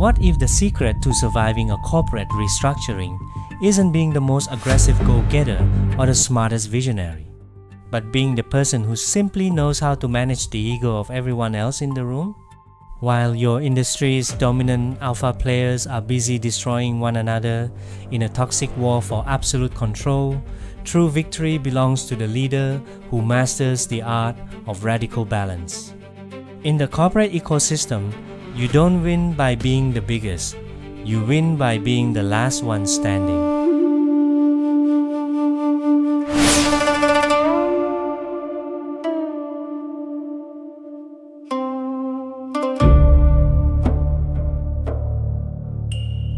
What if the secret to surviving a corporate restructuring isn't being the most aggressive go-getter or the smartest visionary, but being the person who simply knows how to manage the ego of everyone else in the room? While your industry's dominant alpha players are busy destroying one another in a toxic war for absolute control, true victory belongs to the leader who masters the art of radical balance. In the corporate ecosystem, you don't win by being the biggest, you win by being the last one standing.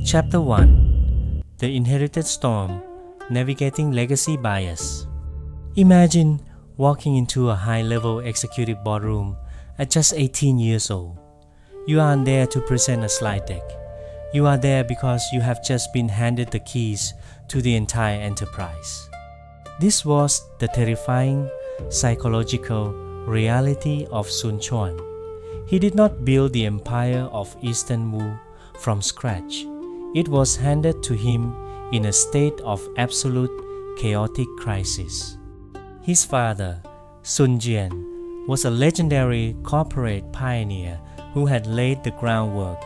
Chapter 1. The Inherited Storm: Navigating Legacy Bias. Imagine walking into a high-level executive boardroom at just 18 years old. You aren't there to present a slide deck. You are there because you have just been handed the keys to the entire enterprise. This was the terrifying psychological reality of Sun Quan. He did not build the empire of Eastern Wu from scratch. It was handed to him in a state of absolute chaotic crisis. His father, Sun Jian, was a legendary corporate pioneer who had laid the groundwork.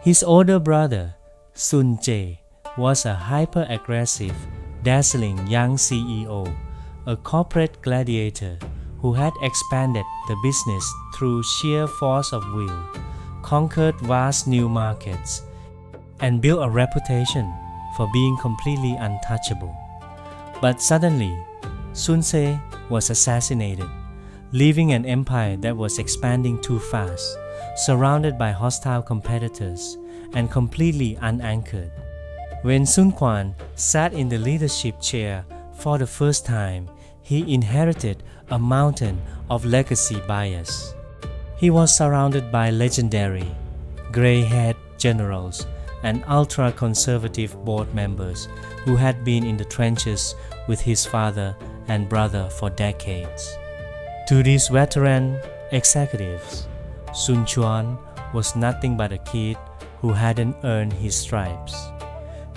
His older brother, Sun Jie, was a hyper-aggressive, dazzling young CEO, a corporate gladiator who had expanded the business through sheer force of will, conquered vast new markets, and built a reputation for being completely untouchable. But suddenly, Sun Ce was assassinated, leaving an empire that was expanding too fast, surrounded by hostile competitors, and completely unanchored. When Sun Quan sat in the leadership chair for the first time, he inherited a mountain of legacy bias. He was surrounded by legendary, gray-haired generals and ultra-conservative board members who had been in the trenches with his father and brother for decades. To these veteran executives, Sun Quan was nothing but a kid who hadn't earned his stripes.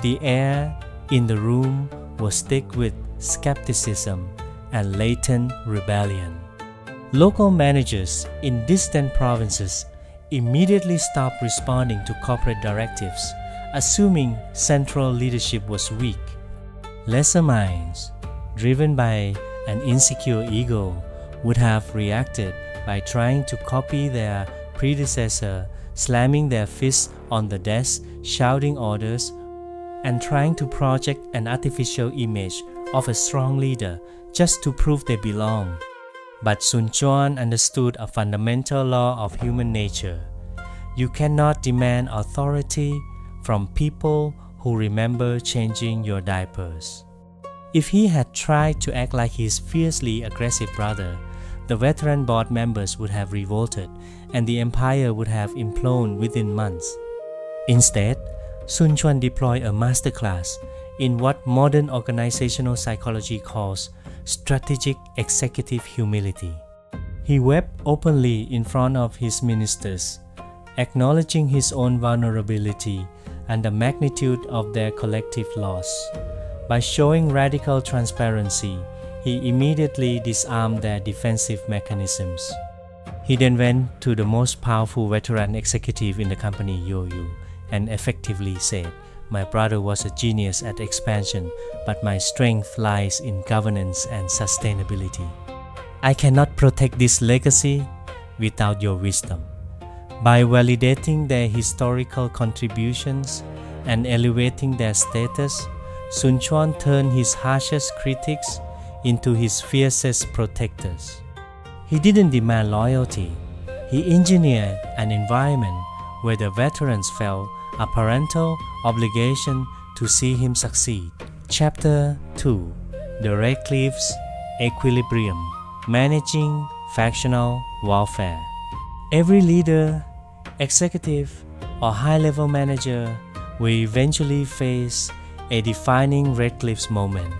The air in the room was thick with skepticism and latent rebellion. Local managers in distant provinces immediately stopped responding to corporate directives, assuming central leadership was weak. Lesser minds, driven by an insecure ego, would have reacted by trying to copy their predecessor, slamming their fists on the desk, shouting orders, and trying to project an artificial image of a strong leader just to prove they belong. But Sun Quan understood a fundamental law of human nature. You cannot demand authority from people who remember changing your diapers. If he had tried to act like his fiercely aggressive brother, the veteran board members would have revolted and the empire would have imploded within months. Instead, Sun Quan deployed a masterclass in what modern organizational psychology calls strategic executive humility. He wept openly in front of his ministers, acknowledging his own vulnerability and the magnitude of their collective loss. By showing radical transparency, he immediately disarmed their defensive mechanisms. He then went to the most powerful veteran executive in the company, Yu, and effectively said, "My brother was a genius at expansion, but my strength lies in governance and sustainability. I cannot protect this legacy without your wisdom." By validating their historical contributions and elevating their status, Sun Quan turned his harshest critics into his fiercest protectors. He didn't demand loyalty. He engineered an environment where the veterans felt a parental obligation to see him succeed. Chapter 2. The Red Cliff's Equilibrium: Managing Factional Warfare. Every leader, executive, or high-level manager will eventually face a defining Red Cliffs moment,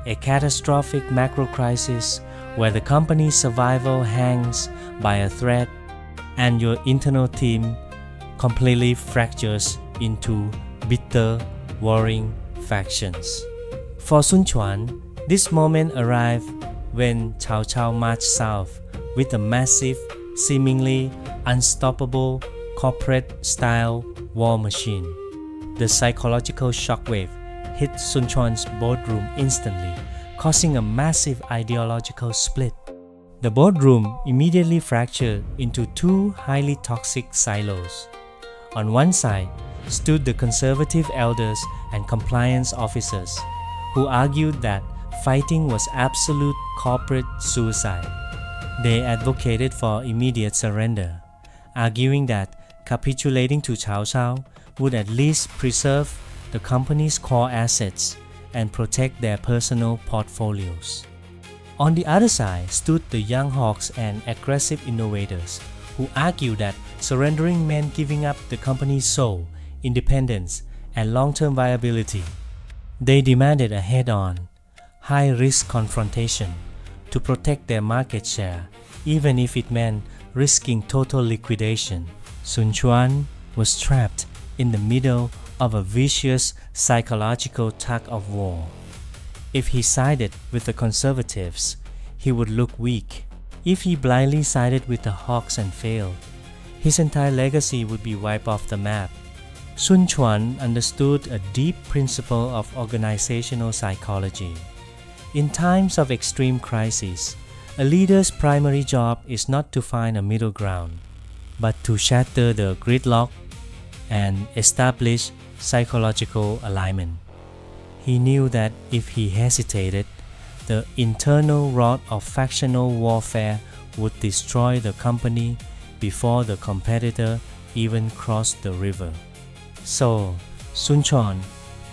a catastrophic macro crisis where the company's survival hangs by a thread and your internal team completely fractures into bitter, warring factions. For Sun Quan, this moment arrived when Cao Cao marched south with a massive, seemingly unstoppable corporate-style war machine. The psychological shockwave hit Sun Quan's boardroom instantly, causing a massive ideological split. The boardroom immediately fractured into two highly toxic silos. On one side stood the conservative elders and compliance officers, who argued that fighting was absolute corporate suicide. They advocated for immediate surrender, arguing that capitulating to Cao Cao would at least preserve the company's core assets and protect their personal portfolios. On the other side stood the young hawks and aggressive innovators, who argued that surrendering meant giving up the company's soul, independence, and long-term viability. They demanded a head-on, high-risk confrontation to protect their market share, even if it meant risking total liquidation. Sun Quan was trapped in the middle of a vicious psychological tug-of-war. If he sided with the conservatives, he would look weak. If he blindly sided with the hawks and failed, his entire legacy would be wiped off the map. Sun Quan understood a deep principle of organizational psychology. In times of extreme crisis, a leader's primary job is not to find a middle ground, but to shatter the gridlock and establish psychological alignment. He knew that if he hesitated, the internal rot of factional warfare would destroy the company before the competitor even crossed the river. So, Sun Quan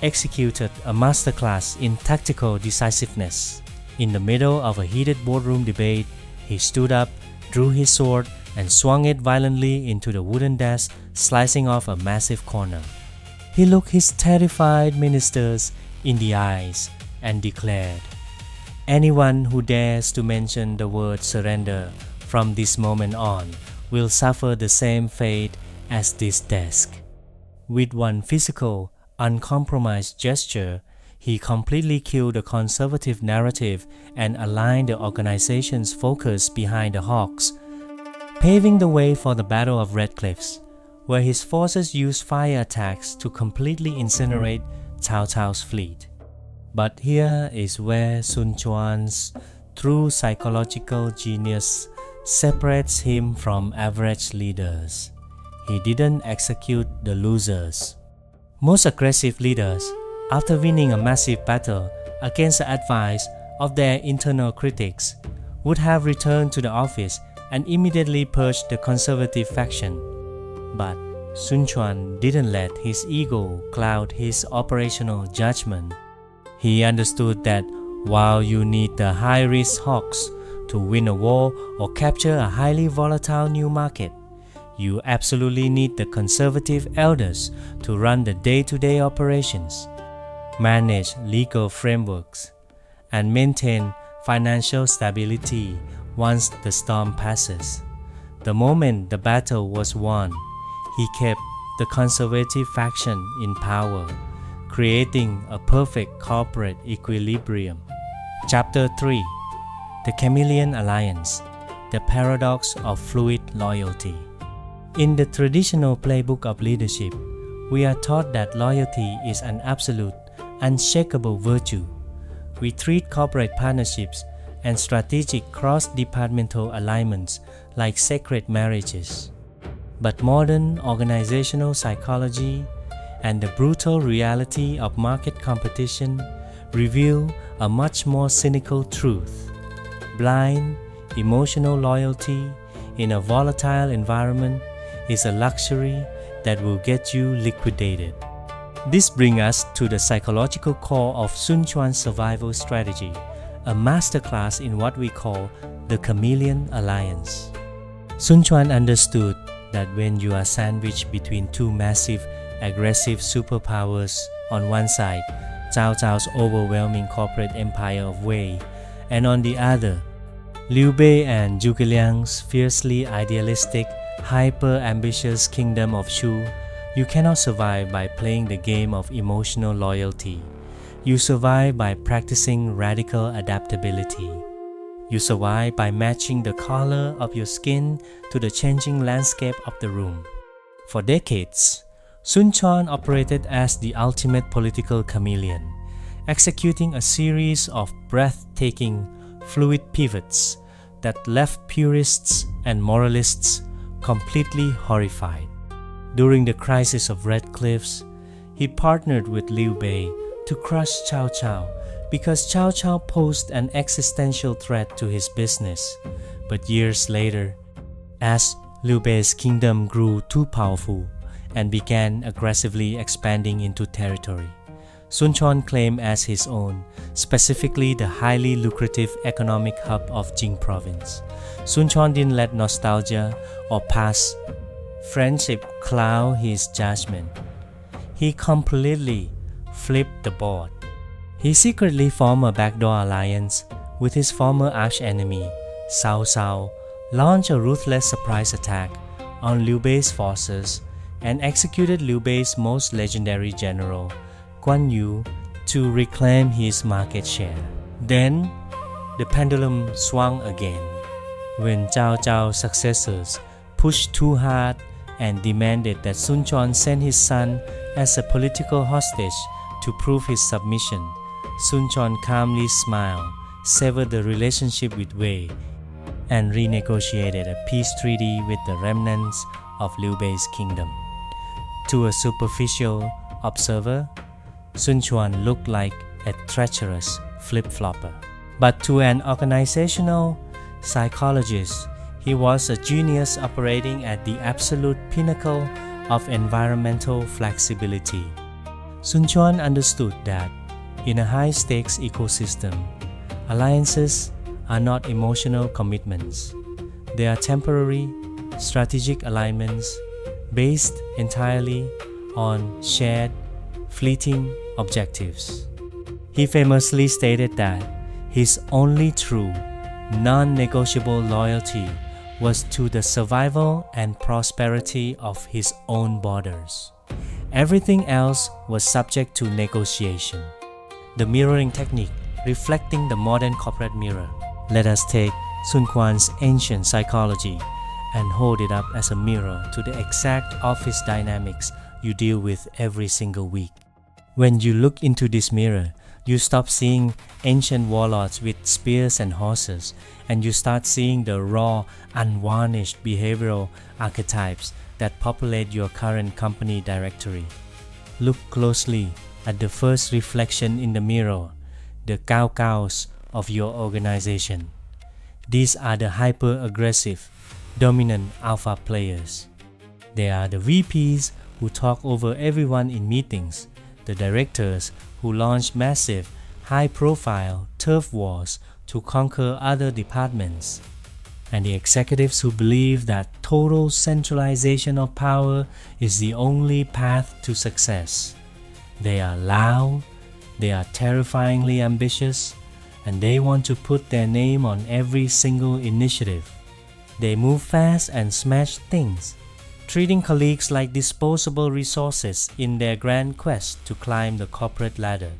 executed a masterclass in tactical decisiveness. In the middle of a heated boardroom debate, he stood up, drew his sword, and swung it violently into the wooden desk, slicing off a massive corner. He looked his terrified ministers in the eyes and declared, "Anyone who dares to mention the word surrender from this moment on will suffer the same fate as this desk." With one physical, uncompromised gesture, he completely killed the conservative narrative and aligned the organization's focus behind the hawks, paving the way for the Battle of Red Cliffs, where his forces used fire attacks to completely incinerate Cao Cao's fleet. But here is where Sun Quan's true psychological genius separates him from average leaders. He didn't execute the losers. Most aggressive leaders, after winning a massive battle against the advice of their internal critics, would have returned to the office and immediately purged the conservative faction. But Sun Quan didn't let his ego cloud his operational judgment. He understood that while you need the high-risk hawks to win a war or capture a highly volatile new market, you absolutely need the conservative elders to run the day-to-day operations, manage legal frameworks, and maintain financial stability once the storm passes. The moment the battle was won, he kept the conservative faction in power, creating a perfect corporate equilibrium. Chapter 3: The Chameleon Alliance, the Paradox of Fluid Loyalty. In the traditional playbook of leadership, we are taught that loyalty is an absolute, unshakable virtue. We treat corporate partnerships and strategic cross-departmental alignments like sacred marriages. But modern organizational psychology and the brutal reality of market competition reveal a much more cynical truth. Blind, emotional loyalty in a volatile environment is a luxury that will get you liquidated. This brings us to the psychological core of Sun Quan's survival strategy, a masterclass in what we call the Chameleon Alliance. Sun Quan understood that when you are sandwiched between two massive, aggressive superpowers on one side, Cao Cao's overwhelming corporate empire of Wei, and on the other, Liu Bei and Zhuge Liang's fiercely idealistic, hyper-ambitious kingdom of Shu, you cannot survive by playing the game of emotional loyalty. You survive by practicing radical adaptability. You survive by matching the color of your skin to the changing landscape of the room. For decades, Sun Quan operated as the ultimate political chameleon, executing a series of breathtaking, fluid pivots that left purists and moralists completely horrified. During the crisis of Red Cliffs, he partnered with Liu Bei to crush Cao Cao because Cao Cao posed an existential threat to his business. But years later, as Liu Bei's kingdom grew too powerful and began aggressively expanding into territory, Sun Quan claimed as his own, specifically the highly lucrative economic hub of Jing province. Sun Quan didn't let nostalgia or past friendship cloud his judgment. He completely flipped the board. He secretly formed a backdoor alliance with his former archenemy, Cao Cao, launched a ruthless surprise attack on Liu Bei's forces, and executed Liu Bei's most legendary general, Guan Yu, to reclaim his market share. Then, the pendulum swung again, when Cao Cao's successors pushed too hard and demanded that Sun Quan send his son as a political hostage to prove his submission. Sun Quan calmly smiled, severed the relationship with Wei, and renegotiated a peace treaty with the remnants of Liu Bei's kingdom. To a superficial observer, Sun Quan looked like a treacherous flip-flopper. But to an organizational psychologist, he was a genius operating at the absolute pinnacle of environmental flexibility. Sun Quan understood that in a high-stakes ecosystem, alliances are not emotional commitments. They are temporary, strategic alignments based entirely on shared, fleeting objectives. He famously stated that his only true, non-negotiable loyalty was to the survival and prosperity of his own borders. Everything else was subject to negotiation. The mirroring technique, reflecting the modern corporate mirror. Let us take Sun Quan's ancient psychology and hold it up as a mirror to the exact office dynamics you deal with every single week. When you look into this mirror, you stop seeing ancient warlords with spears and horses, and you start seeing the raw, unvarnished behavioral archetypes that populate your current company directory. Look closely at the first reflection in the mirror, the Cao Caos of your organization. These are the hyper-aggressive, dominant alpha players. They are the VPs who talk over everyone in meetings, the directors who launch massive, high-profile turf wars to conquer other departments, and the executives who believe that total centralization of power is the only path to success. They are loud, they are terrifyingly ambitious, and they want to put their name on every single initiative. They move fast and smash things, treating colleagues like disposable resources in their grand quest to climb the corporate ladder.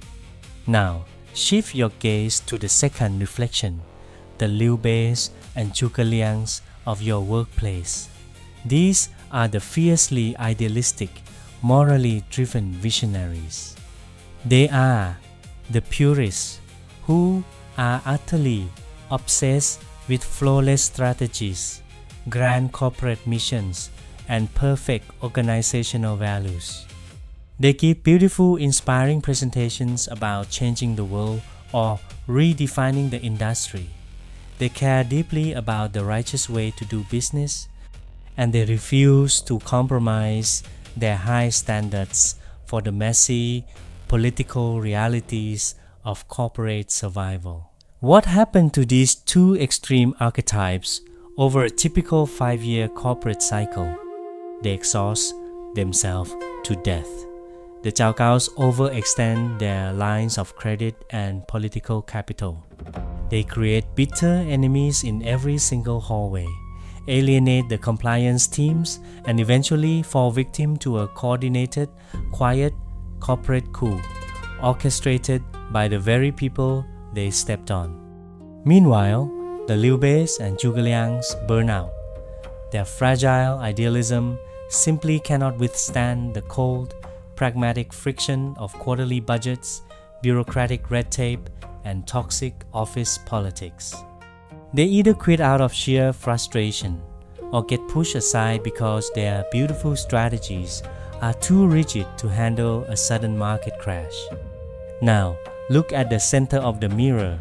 Now, shift your gaze to the second reflection, the Liu Beis and Zhuge Liangs of your workplace. These are the fiercely idealistic, morally driven visionaries. They are the purists who are utterly obsessed with flawless strategies, grand corporate missions, and perfect organizational values. They give beautiful, inspiring presentations about changing the world or redefining the industry. They care deeply about the righteous way to do business, and they refuse to compromise their high standards for the messy political realities of corporate survival. What happened to these two extreme archetypes over a typical 5-year corporate cycle? They exhaust themselves to death. The Cao Caos overextend their lines of credit and political capital. They create bitter enemies in every single hallway, alienate the compliance teams, and eventually fall victim to a coordinated, quiet corporate coup, orchestrated by the very people they stepped on. Meanwhile, the Liu Beis and Zhuge Liangs burn out. Their fragile idealism simply cannot withstand the cold, pragmatic friction of quarterly budgets, bureaucratic red tape, and toxic office politics. They either quit out of sheer frustration or get pushed aside because their beautiful strategies are too rigid to handle a sudden market crash. Now, look at the center of the mirror.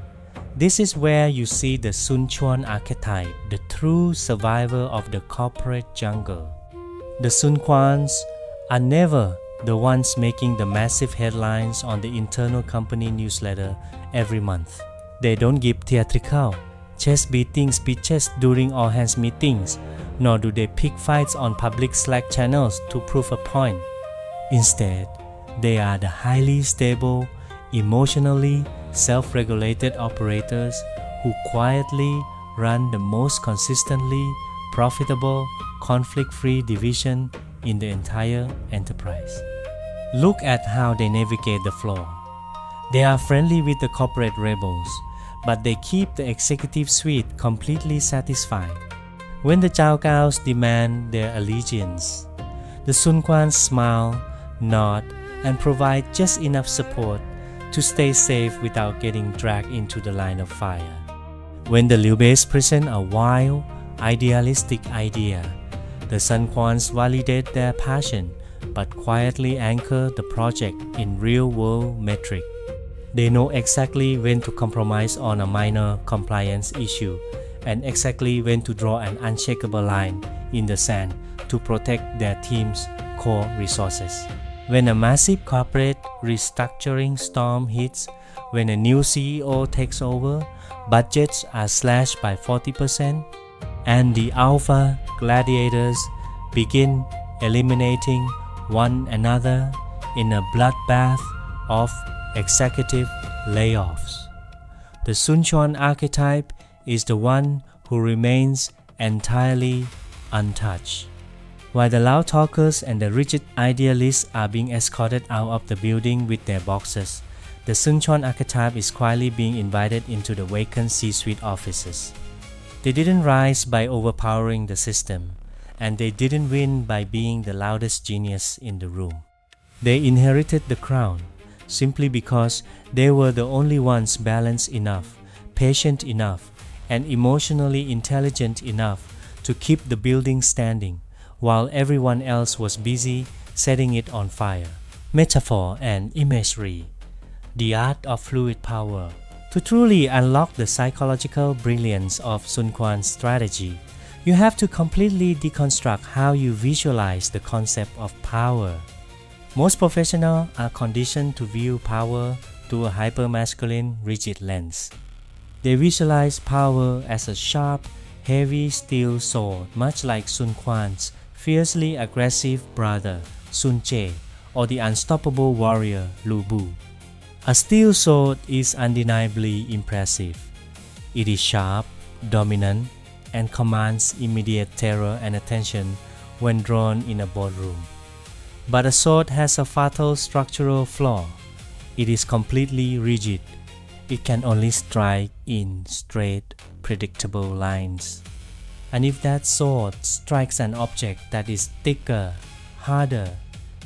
This is where you see the Sun Quan archetype, the true survivor of the corporate jungle. The Sun Quans are never the ones making the massive headlines on the internal company newsletter every month. They don't give theatrical, chest-beating speeches during all-hands meetings, nor do they pick fights on public Slack channels to prove a point. Instead, they are the highly stable, emotionally self-regulated operators who quietly run the most consistently profitable, conflict-free division in the entire enterprise. Look at how they navigate the floor. They are friendly with the corporate rebels, but they keep the executive suite completely satisfied. When the Cao Caos demand their allegiance, the Sun Quans smile, nod, and provide just enough support to stay safe without getting dragged into the line of fire. When the Liu Beis present a wild, idealistic idea, the Sun Quans validate their passion but quietly anchor the project in real-world metric. They know exactly when to compromise on a minor compliance issue and exactly when to draw an unshakable line in the sand to protect their team's core resources. When a massive corporate restructuring storm hits, when a new CEO takes over, budgets are slashed by 40%, and the alpha gladiators begin eliminating one another in a bloodbath of executive layoffs. The Sun Quan archetype is the one who remains entirely untouched. While the loud talkers and the rigid idealists are being escorted out of the building with their boxes, the Sun Quan archetype is quietly being invited into the vacant C-suite offices. They didn't rise by overpowering the system, and they didn't win by being the loudest genius in the room. They inherited the crown simply because they were the only ones balanced enough, patient enough, and emotionally intelligent enough to keep the building standing, while everyone else was busy setting it on fire. Metaphor and imagery. The art of fluid power. To truly unlock the psychological brilliance of Sun Quan's strategy, you have to completely deconstruct how you visualize the concept of power. Most professionals are conditioned to view power through a hyper-masculine, rigid lens. They visualize power as a sharp, heavy steel sword, much like Sun Quan's fiercely aggressive brother, Sun Ce, or the unstoppable warrior, Liu Bei. A steel sword is undeniably impressive. It is sharp, dominant, and commands immediate terror and attention when drawn in a boardroom. But a sword has a fatal structural flaw. It is completely rigid. It can only strike in straight, predictable lines. And if that sword strikes an object that is thicker, harder,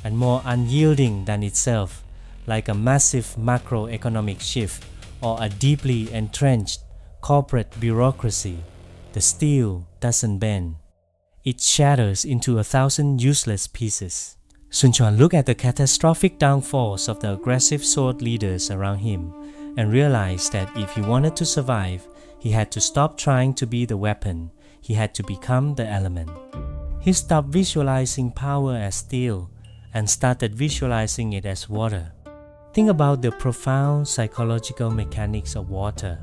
and more unyielding than itself, like a massive macroeconomic shift or a deeply entrenched corporate bureaucracy, the steel doesn't bend. It shatters into 1,000 useless pieces. Sun Quan looked at the catastrophic downfalls of the aggressive sword leaders around him and realized that if he wanted to survive, he had to stop trying to be the weapon. He had to become the element. He stopped visualizing power as steel and started visualizing it as water. Think about the profound psychological mechanics of water.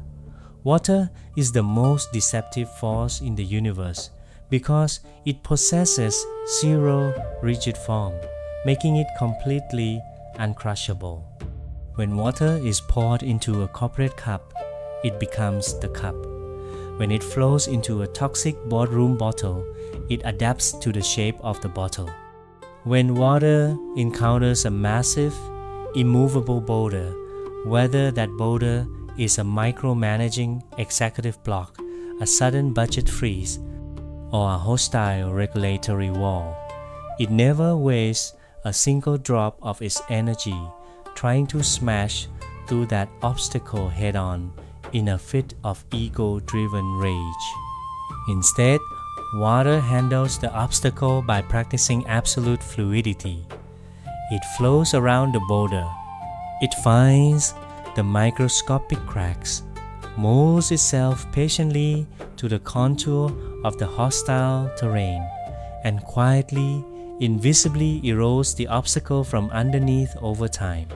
Water is the most deceptive force in the universe because it possesses zero rigid form, making it completely uncrushable. When water is poured into a corporate cup, it becomes the cup. When it flows into a toxic boardroom bottle, it adapts to the shape of the bottle. When water encounters a massive, immovable boulder, whether that boulder is a micromanaging executive block, a sudden budget freeze, or a hostile regulatory wall, it never wastes a single drop of its energy trying to smash through that obstacle head-on in a fit of ego-driven rage. Instead, water handles the obstacle by practicing absolute fluidity. It flows around the boulder. It finds the microscopic cracks, molds itself patiently to the contour of the hostile terrain, and quietly, invisibly erodes the obstacle from underneath over time.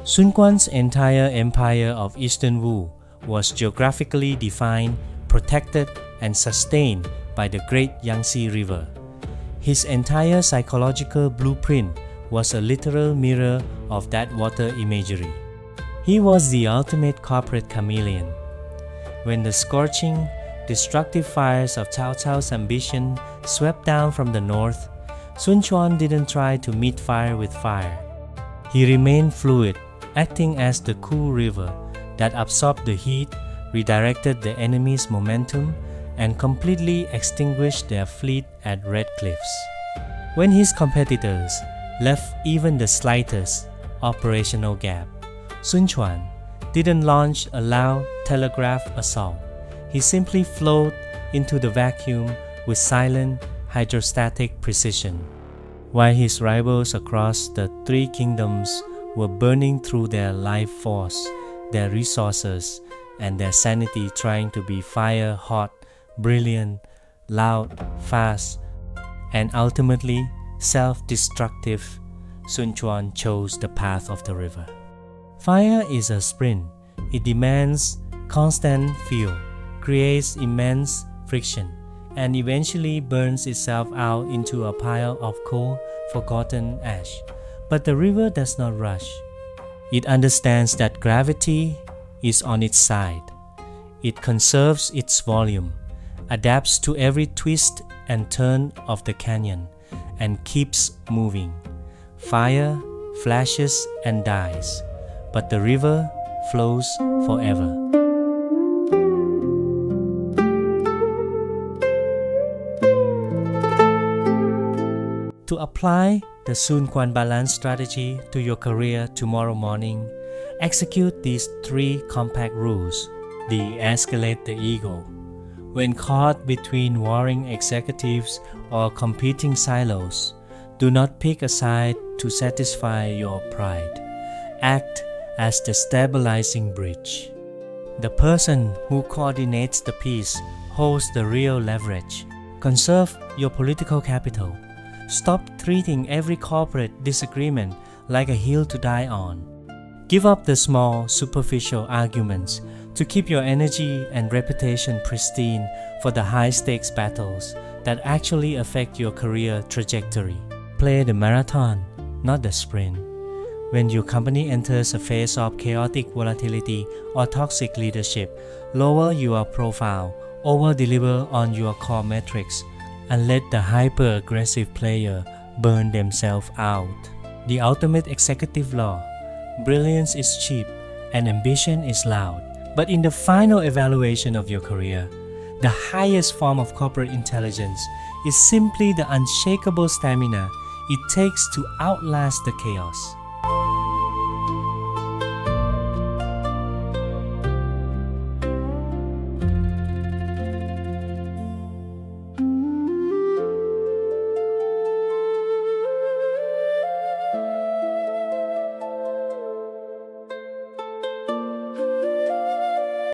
Sun Quan's entire empire of Eastern Wu was geographically defined, protected, and sustained by the great Yangtze River. His entire psychological blueprint was a literal mirror of that water imagery. He was the ultimate corporate chameleon. When the scorching, destructive fires of Cao Cao's ambition swept down from the north, Sun Quan didn't try to meet fire with fire. He remained fluid, acting as the cool river that absorbed the heat, redirected the enemy's momentum, and completely extinguished their fleet at Red Cliffs. When his competitors left even the slightest operational gap, Sun Quan didn't launch a loud telegraph assault. He simply flowed into the vacuum with silent hydrostatic precision. While his rivals across the three kingdoms were burning through their life force, their resources, and their sanity trying to be fire-hot, brilliant, loud, fast, and ultimately self-destructive, Sun Quan chose the path of the river. Fire is a sprint. It demands constant fuel, creates immense friction, and eventually burns itself out into a pile of cold, forgotten ash. But the river does not rush. It understands that gravity is on its side. It conserves its volume, adapts to every twist and turn of the canyon, and keeps moving. Fire flashes and dies, but the river flows forever. To apply the Sun Quan balance strategy to your career tomorrow morning, execute these 3 compact rules. De-escalate the ego. When caught between warring executives or competing silos, do not pick a side to satisfy your pride. Act as the stabilizing bridge. The person who coordinates the piece holds the real leverage. Conserve your political capital. Stop treating every corporate disagreement like a hill to die on. Give up the small, superficial arguments to keep your energy and reputation pristine for the high-stakes battles that actually affect your career trajectory. Play the marathon, not the sprint. When your company enters a phase of chaotic volatility or toxic leadership, lower your profile, over-deliver on your core metrics, and let the hyper-aggressive player burn themselves out. The ultimate executive law: brilliance is cheap and ambition is loud. But in the final evaluation of your career, the highest form of corporate intelligence is simply the unshakable stamina it takes to outlast the chaos.